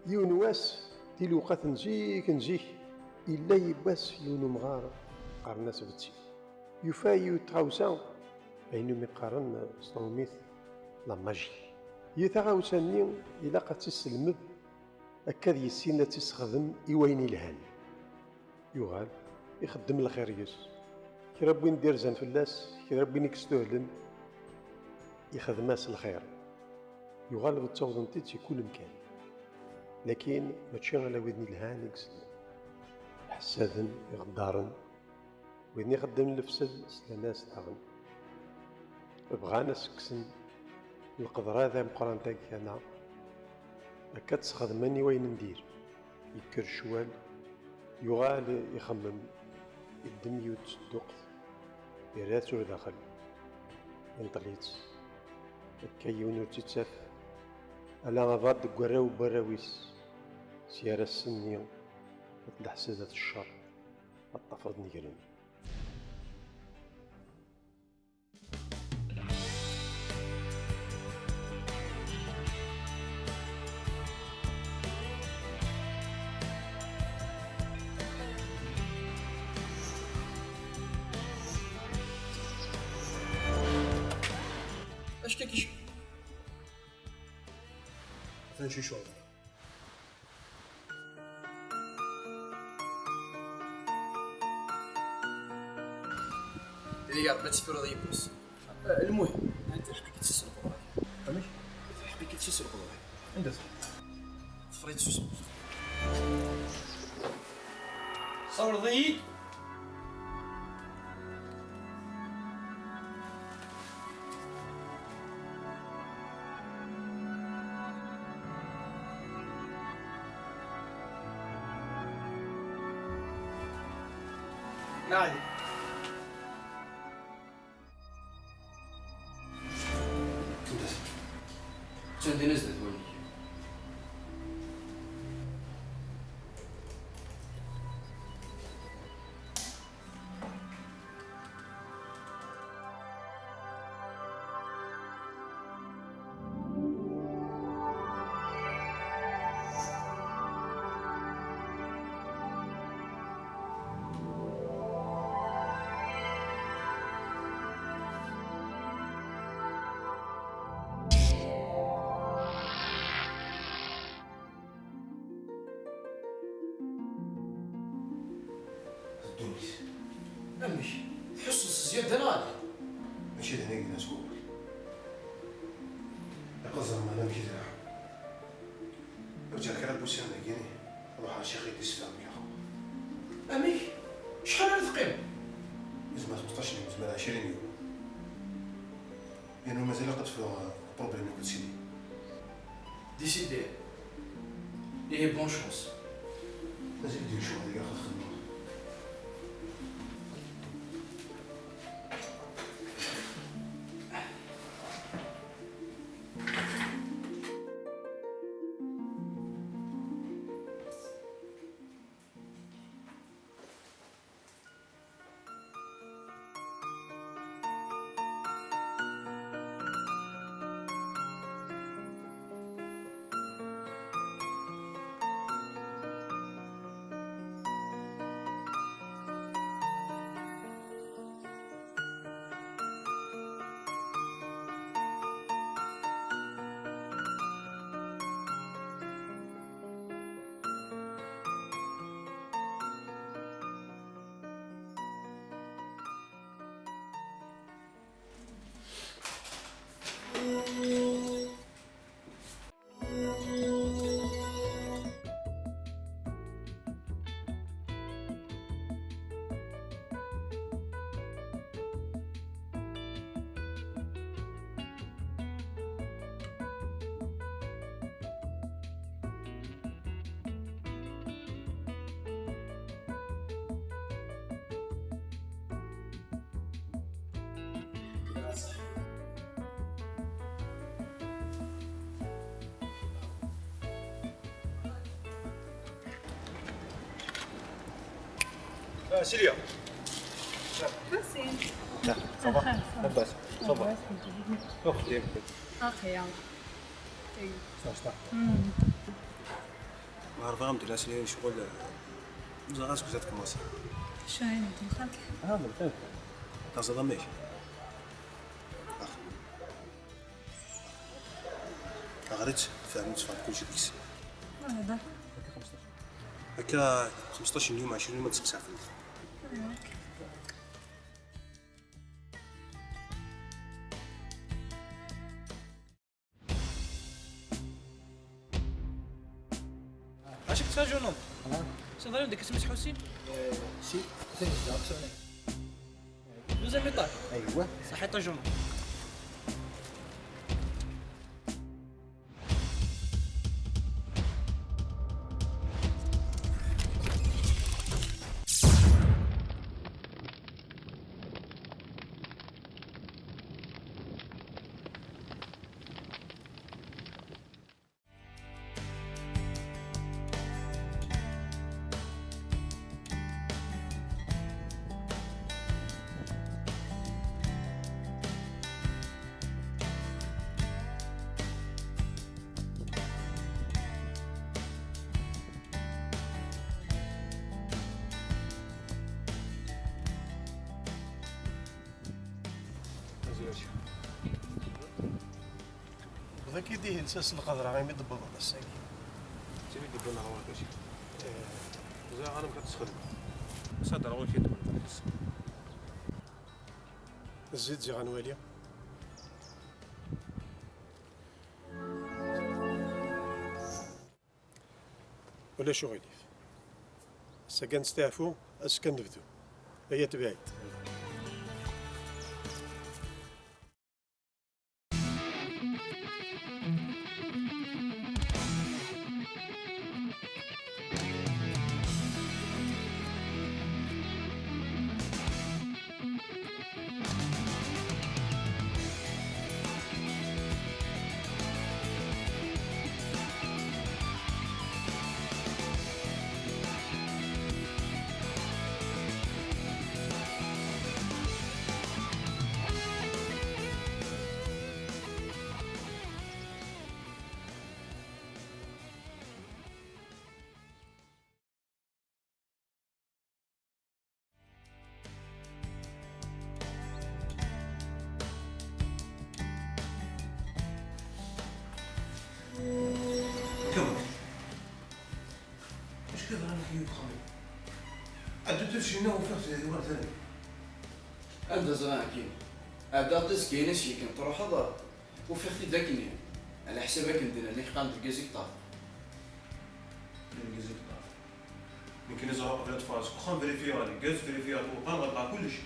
يون واس ديال الوقت نجيك إلا يباس يون مغار قارناس بتسي يفايو تغاوسا بينو مقارن سطوميث لا ماجي يتغاوساني إلا قد تسلمد أكاد يسينا تستخدم إوين الهان يغال يخدم الخير يس كي ربي ندير زان فلاس كي ربي نكستهلن يخدماس الخير يغال بالتوضنتي في كل مكان لكن ماشي على ودني الهان يقصد حسادن يغدارن وين يخدم الفساد سلاناس تاغن بغانا سكسن القدرة ذا مقران تاك أنا هكا تستخدمني وين ندير يكر شوال يغال يخمم يدم يتصدق يراتو داخل ينطليت هكا يونو تتساف ألا غابات قراو براويس سيارة السنية الحسادات الشر الطفرد نقرن اش كيشوف مثلا شي شغل اللي قاعد بتسفر ذي بس المهم انت حقيقة تسرق وراك فهمتي حقيقة تسرق وراك انت فريد سوسو صور ضيق عادي عندي نزلت وين الدوميس امي تحس زيادة نادي ماشي هناك ناس قول القزر ما انا مشيت لها رجع كلام بوسي انا كيني روح على شيخ يدسفهم يا خو امي شحال هذا ثقيل يزما 15 يوم يزما 20 يوم لانه مازال قد في بروبليم اللي كنت سيدي ديسيدي ايه بون شونس مازال يدير شو هذيك اخر خدمه سيليا Merci. ça va لاباس صباح اختي اخي يلا صافي ما عرف غامض لا سنين شغل زغاس كزات كماصي شاين انت خالك هذا الفيلم قصد ضميش غريت فهمت فهم كل شيء ديكس هذا هكا 15 يوم 20 يوم تسقسع عاشك تساجونهم صدروا ديك اسمه حسين سي سوني دوزيام ايطاج ايوه صحي طاجونهم وذاك يديه لساس القدرة غير يدبر الساكي سيدي دبرنا هو كلشي زي غارم كتسخن صدر هو كيدبر الزيت زي غنواليا ولا شو غيليف سكن ستافو اسكن نبدو هي تبعيد كمل اش كذا رانا كي يبخل عدو ترشينا وفات ولا ثاني ابدا زران كين ابدا تسكين شي كان تروح هذا وفي داكني على حسابك ندير لك قامت الكازيك طاف يمكن إذا راه فاس خان فيريفيا لي غاز فيريفيا وقال غطى كلشي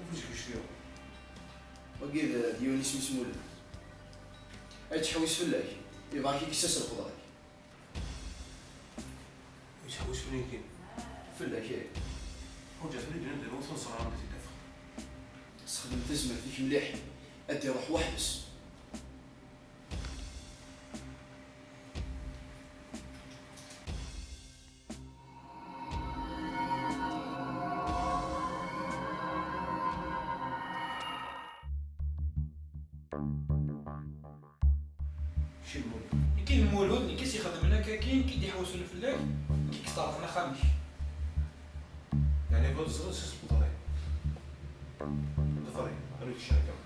وفاش كيشريو وكيف ديوني سمسمول اي تحوس فلاك يبغى كي كيساس الخضر يتحوس فين كاين فلاك ياك وجات لي ندير وصل صرا عندي تدافع استخدم تزمر فيك مليح ادي روح وحبس شي المول كاين المولود اللي كيس يخدم هنا كاين كيدي يحوسوا الفلاك كي كيطارق انا خامش يعني بغا الصغير سيس البطاري ضفري انا الشركه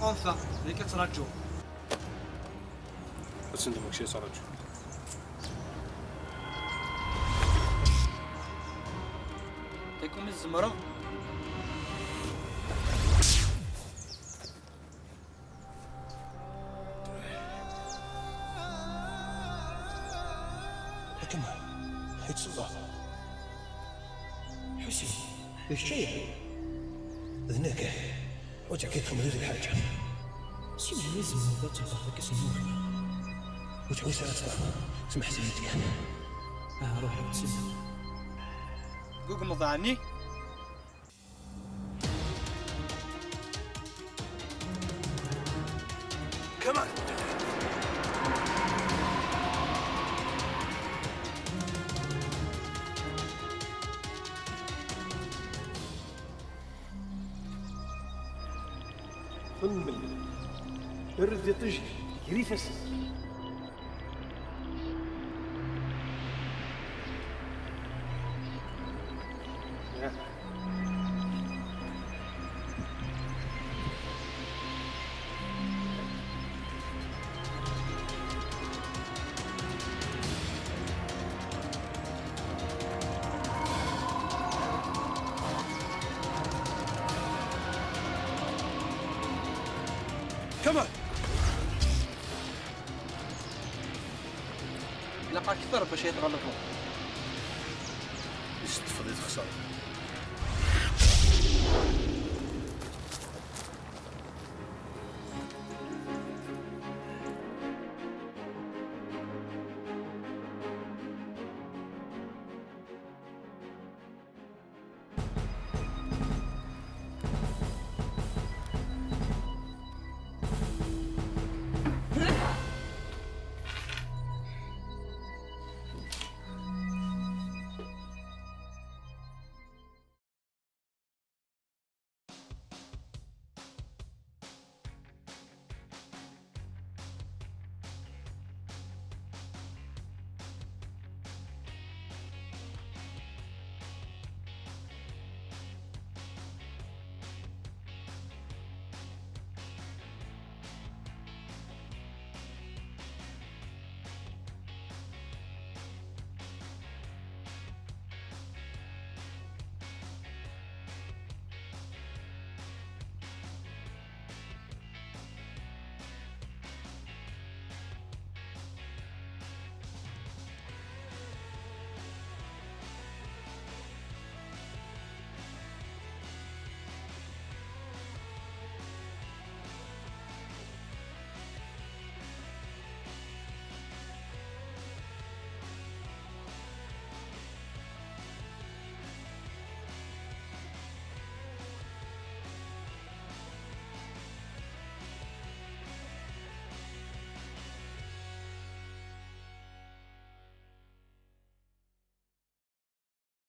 انفا اللي كتراجعوا بس ندمك شي صراحه تاكم الزمره لكن حيت صباح حسين ايش شي ذناك وجع كيف مدير الحاجه سيما لازم نبات تعرف كاس النور وتعوي ساعه تفهم سمح سيدك روح تسمع قوق مضاني كمان ثم الرد طجي يريفس كمان لقى كثر باش يتغلطوا. استفديت خسارة